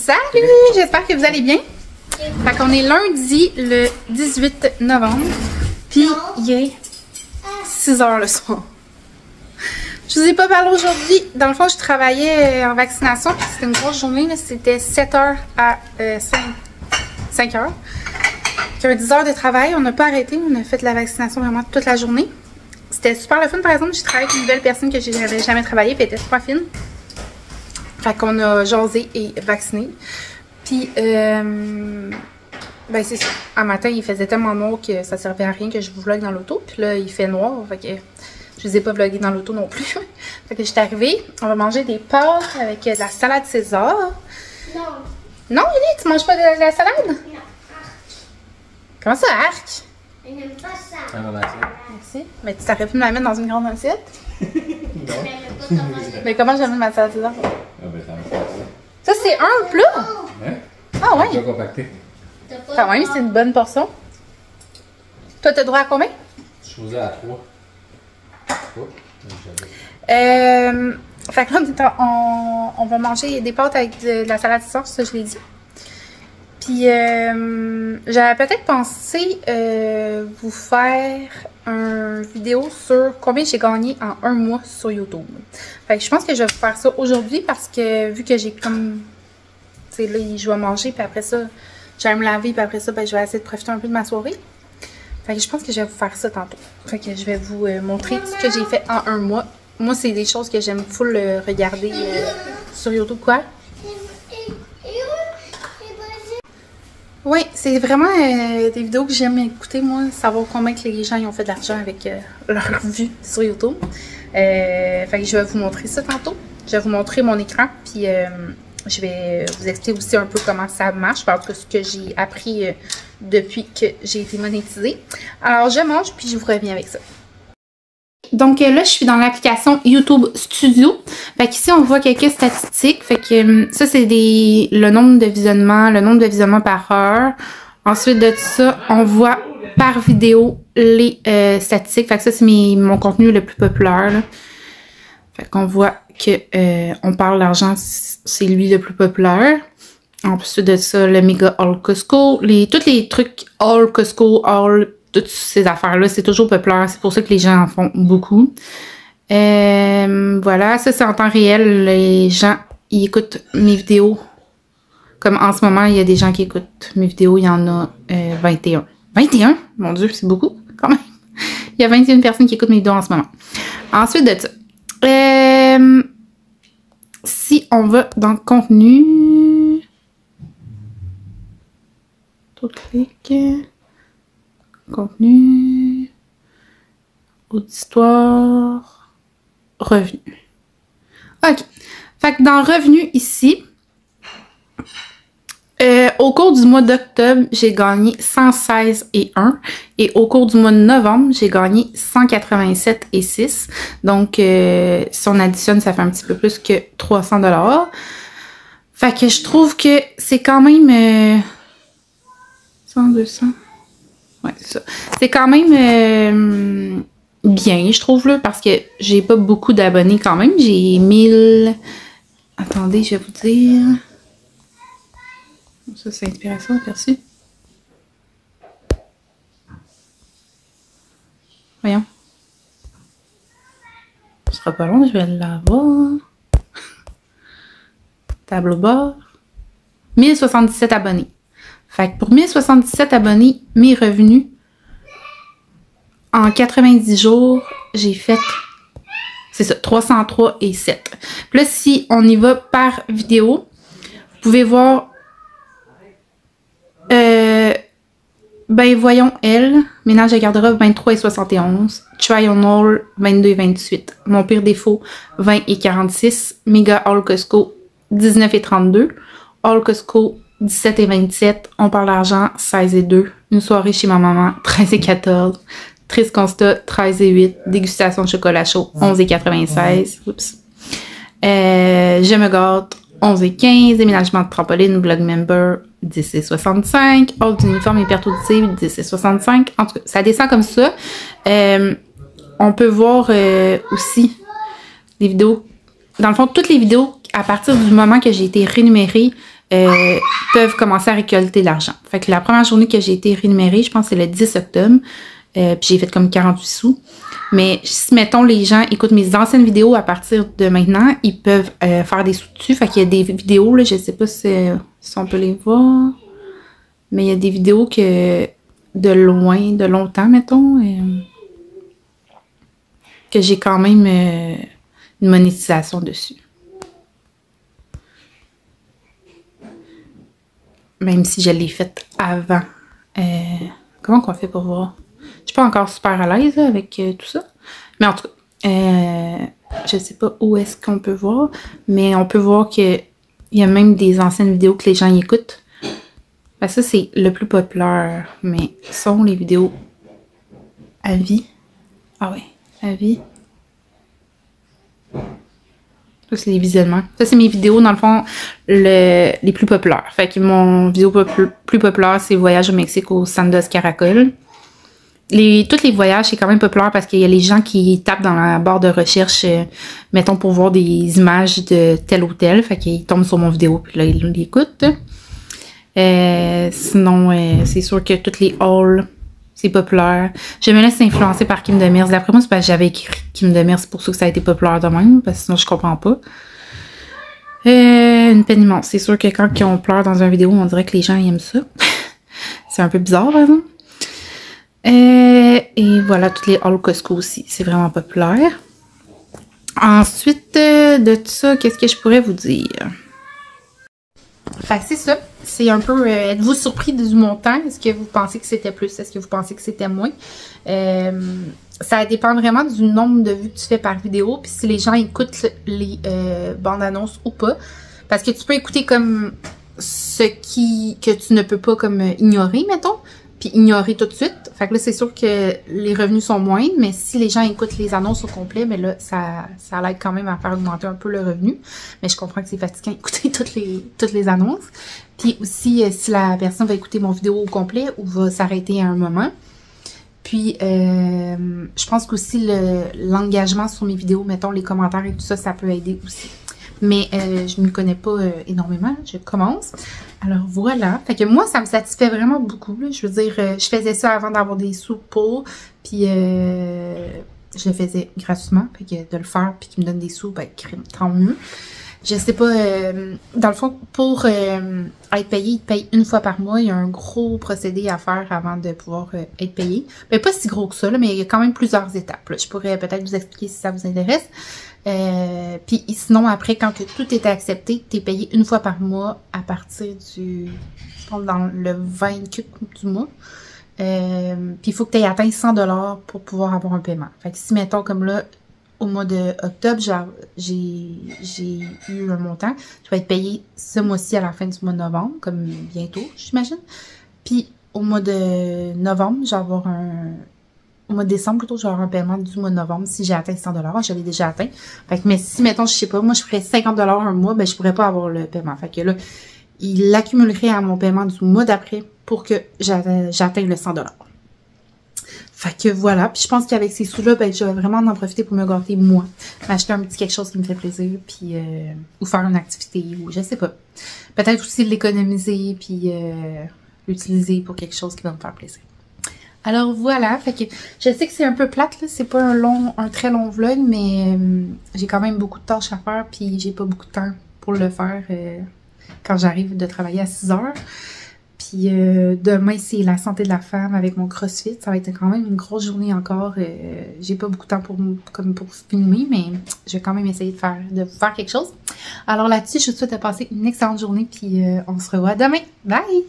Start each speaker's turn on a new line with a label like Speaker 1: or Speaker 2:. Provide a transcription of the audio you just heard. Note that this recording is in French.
Speaker 1: Salut! J'espère que vous allez bien. Fait qu'on est lundi le 18 novembre. Puis il est 6 h le soir. Je vous ai pas parlé aujourd'hui. Dans le fond, je travaillais en vaccination. Puis c'était une grosse journée. C'était 7 h à 5 h. Il y a 10 heures de travail. On n'a pas arrêté. On a fait de la vaccination vraiment toute la journée. C'était super le fun. Par exemple, j'ai travaillé avec une nouvelle personne que j'avais jamais travaillé. Puis elle était super fine. Fait qu'on a jasé et vacciné. Puis, ben c'est ça. Un matin, il faisait tellement noir que ça servait à rien que je vous vlog dans l'auto. Puis là, il fait noir. Fait que je les ai pas vlogués dans l'auto non plus. Fait que je suis arrivée. On va manger des pâtes avec de la salade César.
Speaker 2: Non.
Speaker 1: Non, Lily, tu manges pas de la salade?
Speaker 2: Non.
Speaker 1: Comment ça, arc?
Speaker 2: Je n'aime pas ça.
Speaker 3: Ah, non, merci.
Speaker 1: Merci. Mais tu t'aurais pu me la mettre dans une grande assiette?
Speaker 3: Non.
Speaker 1: Mais comment j'aime ma salade César?
Speaker 3: Ah, ben, ça va faire
Speaker 1: Ça, c'est un plat?
Speaker 3: ça. Hein?
Speaker 1: Ah ouais?
Speaker 3: Déjà compacté.
Speaker 1: Quand même, c'est une bonne portion. Toi, t'as droit à combien?
Speaker 3: Je suis posé à 3.
Speaker 1: Fait que là, on va manger des pâtes avec de la salade César, ça je l'ai dit. Puis j'avais peut-être pensé vous faire une vidéo sur combien j'ai gagné en un mois sur YouTube. Fait que je pense que je vais vous faire ça aujourd'hui parce que vu que j'ai comme... Tu sais, là, je vais manger, puis après ça, je vais me laver, puis après ça, ben, je vais essayer de profiter un peu de ma soirée. Fait que je pense que je vais vous faire ça tantôt. Fait que je vais vous montrer ce que j'ai fait en un mois. Moi, c'est des choses que j'aime full regarder sur YouTube. Quoi? Oui, c'est vraiment des vidéos que j'aime écouter, moi, savoir combien que les gens ils ont fait de l'argent avec leur vue sur YouTube. Fait que je vais vous montrer ça tantôt. Je vais vous montrer mon écran, puis je vais vous expliquer aussi un peu comment ça marche, parce que ce que j'ai appris depuis que j'ai été monétisée. Alors, je mange, puis je vous reviens avec ça. Donc là, je suis dans l'application YouTube Studio. Fait qu'ici, on voit quelques statistiques. Fait que ça, c'est le nombre de visionnements par heure. Ensuite de ça, on voit par vidéo les statistiques. Fait que ça, c'est mon contenu le plus populaire, là. Fait qu'on voit que on parle d'argent, c'est lui le plus populaire. Ensuite de ça, le méga All Costco, tous les trucs All Costco, toutes ces affaires-là, c'est toujours populaire. C'est pour ça que les gens en font beaucoup. Voilà, ça c'est en temps réel. Les gens, ils écoutent mes vidéos. Comme en ce moment, il y a des gens qui écoutent mes vidéos. Il y en a 21. 21? Mon Dieu, c'est beaucoup quand même. Il y a 21 personnes qui écoutent mes vidéos en ce moment. Ensuite de ça, si on va dans le contenu... Clic. Contenu, auditoire, revenu. OK. Fait que dans revenu ici, au cours du mois d'octobre, j'ai gagné 116,1 et au cours du mois de novembre, j'ai gagné 187,6. Donc, si on additionne, ça fait un petit peu plus que 300 $. Fait que je trouve que c'est quand même 100, 200... Ouais, c'est ça. C'est quand même bien, je trouve, là, parce que j'ai pas beaucoup d'abonnés quand même. J'ai 1000... Attendez, je vais vous dire... Ça, c'est inspiration, aperçu. Voyons. Ce sera pas long, je vais l'avoir. Tableau bord. 1077 abonnés. Fait que pour 1077 abonnés, mes revenus, en 90 jours, j'ai fait, c'est ça, 303,7. Puis là, si on y va par vidéo, vous pouvez voir, ben voyons, elle, ménage à garde-robe 23,71, try on all 22,28, mon pire défaut 20,46, méga all Costco 19,32, all Costco 17,27, on parle d'argent, 16,2, une soirée chez ma maman, 13,14, triste constat, 13,8, dégustation de chocolat chaud, 11,96, oups. Je me gâte, 11,15, déménagement de trampoline, blog member, 10,65, hall d'uniforme hyper auditive, 10,65, en tout cas, ça descend comme ça. On peut voir aussi les vidéos, dans le fond, toutes les vidéos, à partir du moment que j'ai été rémunérée, peuvent commencer à récolter l'argent. Fait que la première journée que j'ai été rémunérée, je pense que c'est le 10 octobre. Puis j'ai fait comme 48 sous. Mais si, mettons, les gens écoutent mes anciennes vidéos à partir de maintenant, ils peuvent faire des sous dessus. Fait qu'il y a des vidéos, là, je sais pas si on peut les voir. Mais il y a des vidéos que de longtemps, mettons, que j'ai quand même une monétisation dessus. Même si je l'ai faite avant. Comment qu'on fait pour voir? Je suis pas encore super à l'aise avec tout ça. Mais en tout cas, je sais pas où est-ce qu'on peut voir. Mais on peut voir qu'il y a même des anciennes vidéos que les gens y écoutent. Ben ça, c'est le plus populaire. Mais sont les vidéos à vie. Ah ouais, à vie. Ça, c'est les visionnements. Ça, c'est mes vidéos, dans le fond, les plus populaires. Fait que mon vidéo plus populaire, c'est Voyage au Mexique au Sandos Caracol. Tous les voyages, c'est quand même populaire parce qu'il y a les gens qui tapent dans la barre de recherche, mettons, pour voir des images de tel hôtel. Fait qu'ils tombent sur mon vidéo, puis là, ils l'écoutent. Sinon, c'est sûr que toutes les hauls, c'est populaire. Je me laisse influencer par Kim Demers. D'après moi, c'est parce que j'avais écrit Kim Demers, c'est pour ça que ça a été populaire de même, parce que sinon, je comprends pas. Une peine immense. C'est sûr que quand on pleure dans une vidéo, on dirait que les gens aiment ça. C'est un peu bizarre, par exemple. Et voilà, toutes les hauls Costco aussi. C'est vraiment populaire. Ensuite de tout ça, qu'est-ce que je pourrais vous dire? Fait que c'est ça. C'est un peu... êtes-vous surpris du montant? Est-ce que vous pensez que c'était plus? Est-ce que vous pensez que c'était moins? Ça dépend vraiment du nombre de vues que tu fais par vidéo. Puis si les gens écoutent les bandes annonces ou pas. Parce que tu peux écouter comme que tu ne peux pas comme ignorer, mettons. Puis ignorer tout de suite. Fait que là, c'est sûr que les revenus sont moindres, mais si les gens écoutent les annonces au complet, ben là, ça l'aide quand même à faire augmenter un peu le revenu. Mais je comprends que c'est fatigant d'écouter toutes les annonces. Puis aussi, si la personne va écouter mon vidéo au complet ou va s'arrêter à un moment. Puis, je pense qu'aussi l'engagement sur mes vidéos, mettons les commentaires et tout ça, ça peut aider aussi. Mais je ne m'y connais pas énormément, je commence. Alors voilà, fait que moi ça me satisfait vraiment beaucoup, là. Je veux dire, je faisais ça avant d'avoir des sous pour, puis je le faisais gratuitement, fait que de le faire puis qu'ils me donnent des sous, ben tant mieux. Je sais pas, dans le fond, pour être payé, ils te payent une fois par mois. Il y a un gros procédé à faire avant de pouvoir être payé. Ben, pas si gros que ça, là, mais il y a quand même plusieurs étapes, là. Je pourrais peut-être vous expliquer si ça vous intéresse. Puis sinon, après, quand que tout est accepté, tu es payé une fois par mois à partir du... Je pense dans le 24 du mois. Puis il faut que tu aies atteint 100$ pour pouvoir avoir un paiement. Fait que si, mettons, comme là, au mois d'octobre, j'ai eu un montant. Je vais être payée ce mois-ci à la fin du mois de novembre, comme bientôt, j'imagine. Puis au mois de novembre, je vais avoir au mois de décembre, plutôt, je vais avoir un paiement du mois de novembre si j'ai atteint 100$. Je l'ai déjà atteint. Fait que, mais si, mettons, je sais pas, moi, je ferais 50$ un mois, ben, je pourrais pas avoir le paiement. Fait que là, il l'accumulerait à mon paiement du mois d'après pour que j'atteigne le 100$. Fait que voilà, puis je pense qu'avec ces sous-là, ben, je vais vraiment en profiter pour me gâter moi. M'acheter un petit quelque chose qui me fait plaisir, puis ou faire une activité, ou je sais pas. Peut-être aussi l'économiser, puis l'utiliser pour quelque chose qui va me faire plaisir. Alors voilà, fait que je sais que c'est un peu plate, là, c'est pas un très long vlog, mais j'ai quand même beaucoup de tâches à faire, puis j'ai pas beaucoup de temps pour le faire quand j'arrive de travailler à 6 heures. Puis demain, c'est la santé de la femme avec mon CrossFit. Ça va être quand même une grosse journée encore. J'ai pas beaucoup de temps pour filmer, mais je vais quand même essayer de faire quelque chose. Alors là-dessus, je vous souhaite de passer une excellente journée, puis on se revoit demain. Bye!